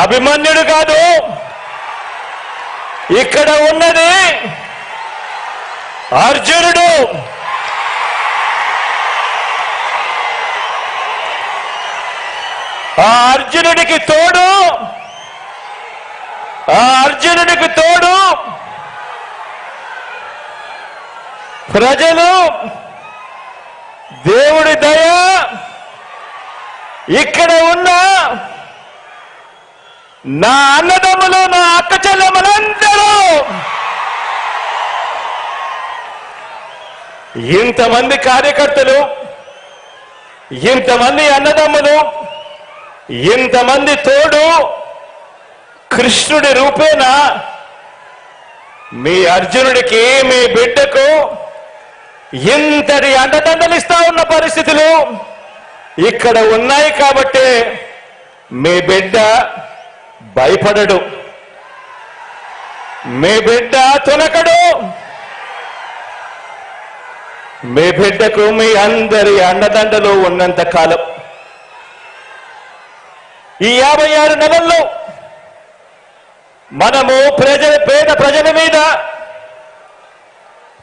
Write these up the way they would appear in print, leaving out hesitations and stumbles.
అభిమన్యుడు కాదు, ఇక్కడ ఉన్నది అర్జునుడు. ఆ అర్జునుడికి తోడు ప్రజలు, దేవుడి దయ, ఇక్కడ ఉన్న నా అన్నదమ్ములు, నా అక్క చెల్లెమ్మలందరూ, ఇంతమంది కార్యకర్తలు, ఇంతమంది అన్నదమ్ములు, ఇంతమంది తోడు కృష్ణుడి రూపేణ మీ అర్జునుడికి, మీ బిడ్డకు ఇంతటి అండదండలు ఇస్తా ఉన్న పరిస్థితులు ఇక్కడ ఉన్నాయి. కాబట్టి మీ బిడ్డ భయపడడు, మీ బిడ్డ తునకడు. మీ బిడ్డకు మీ అందరి అండదండలు ఉన్నంత కాలం, ఈ 56 నెలల్లో మనము పేద ప్రజల మీద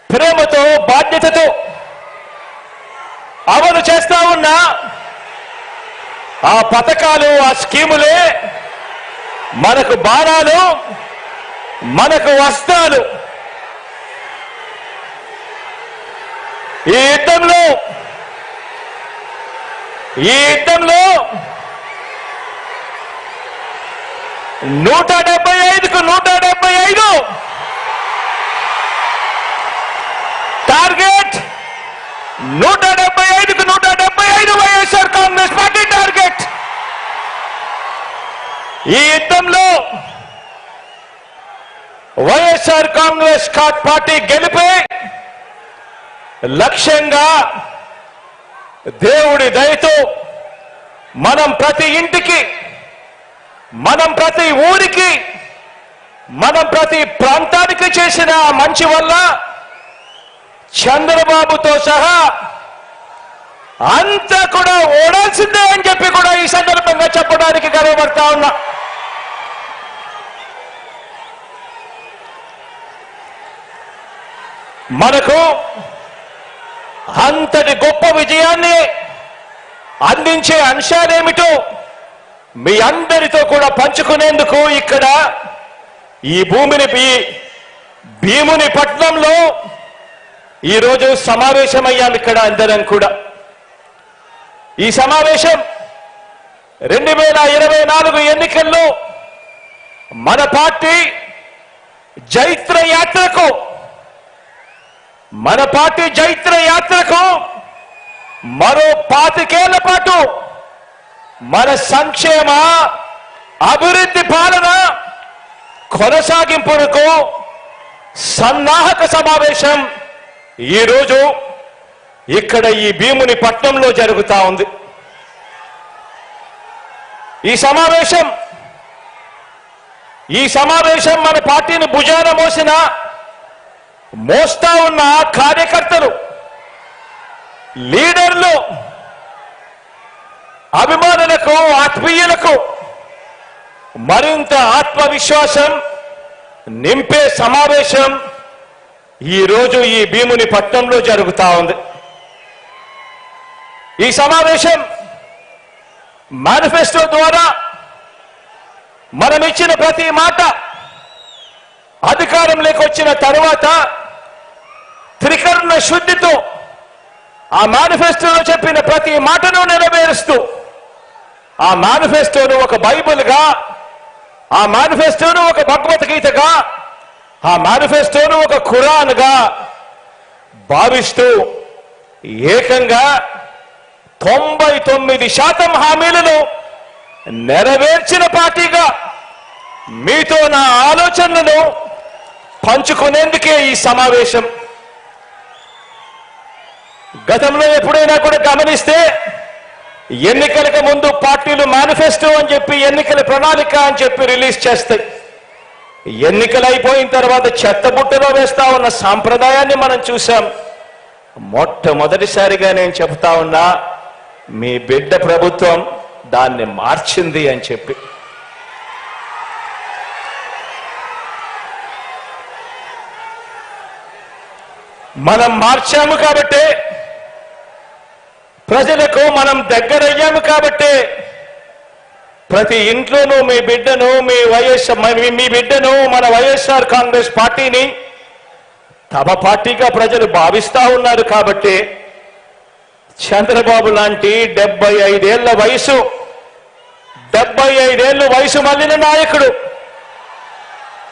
ప్రేమతో, బాధ్యతతో అమలు చేస్తా ఉన్న ఆ పథకాలు, ఆ స్కీములే మనకు బాణాలు, మనకు వస్త్రాలు. ఈ యుద్ధంలో 175కు 175 టార్గెట్, 175కు 175 వైఎస్ఆర్ కాంగ్రెస్ పార్టీ టార్గెట్. ఈ యుద్ధంలో వైఎస్ఆర్ కాంగ్రెస్ పార్టీ గెలిపే లక్ష్యంగా దేవుడి దయతో మనం ప్రతి ఇంటికి, మనం ప్రతి ఊరికి, మనం ప్రతి ప్రాంతానికి చేసిన మంచి వల్ల చంద్రబాబుతో సహా అంతా కూడా ఓడాల్సిందే అని చెప్పి కూడా ఈ సందర్భంగా చెప్పడానికి గర్వపడతా ఉన్నా. మనకు అంతటి గొప్ప విజయాన్ని అందించే అంశాలేమిటో మీ అందరితో కూడా పంచుకునేందుకు ఇక్కడ ఈ భీముని పట్నంలో ఈరోజు సమావేశమయ్యాం. ఇక్కడ అందరం కూడా ఈ సమావేశం 2024 ఎన్నికల్లో మన పార్టీ జైత్ర యాత్రకు మరో 25 ఏళ్ల పాటు మన సంక్షేమ అభివృద్ధి పాలన కొనసాగింపునకు సన్నాహక సమావేశం ఈరోజు ఇక్కడ ఈ భీముని పట్నంలో జరుగుతా ఉంది. ఈ సమావేశం మన పార్టీని భుజాన మోస్తా ఉన్న కార్యకర్తలు, లీడర్లు, అభిమానులకు, ఆత్మీయులకు మరింత ఆత్మవిశ్వాసం నింపే సమావేశం ఈరోజు ఈ భీముని పట్నంలో జరుగుతా ఉంది. ఈ సమావేశం మేనిఫెస్టో ద్వారా మనం ఇచ్చిన ప్రతి మాట అధికారంలోకి వచ్చిన తరువాత త్రికరణ శుద్ధితో ఆ మేనిఫెస్టోలో చెప్పిన ప్రతి మాటను నెరవేరుస్తూ, ఆ మేనిఫెస్టోను ఒక బైబిల్గా, ఆ మేనిఫెస్టోను ఒక భగవద్గీతగా, ఆ మేనిఫెస్టోను ఒక ఖురాన్గా భావిస్తూ ఏకంగా 99% హామీలను నెరవేర్చిన పార్టీగా మీతో నా ఆలోచనలను పంచుకునేందుకే ఈ సమావేశం. గతంలో ఎప్పుడైనా కూడా గమనిస్తే ఎన్నికలకు ముందు పార్టీలు మేనిఫెస్టో అని చెప్పి, ఎన్నికల ప్రణాళిక అని చెప్పి రిలీజ్ చేస్తాయి. ఎన్నికలు అయిపోయిన తర్వాత చెత్తబుట్టలో వేస్తా ఉన్న సాంప్రదాయాన్ని మనం చూసాం. మొట్టమొదటిసారిగా నేను చెప్తా ఉన్నా, మీ బిడ్డ ప్రభుత్వం దాన్ని మార్చింది అని చెప్పి. మనం మార్చాము కాబట్టే, ప్రజలకు మనం దగ్గరయ్యాము కాబట్టే ప్రతి ఇంట్లోనూ మీ బిడ్డను మీ బిడ్డను మన వైఎస్ఆర్ కాంగ్రెస్ పార్టీని తమ పార్టీగా ప్రజలు భావిస్తా ఉన్నారు కాబట్టి చంద్రబాబు లాంటి 75 ఏళ్ల వయసు మళ్ళిన నాయకుడు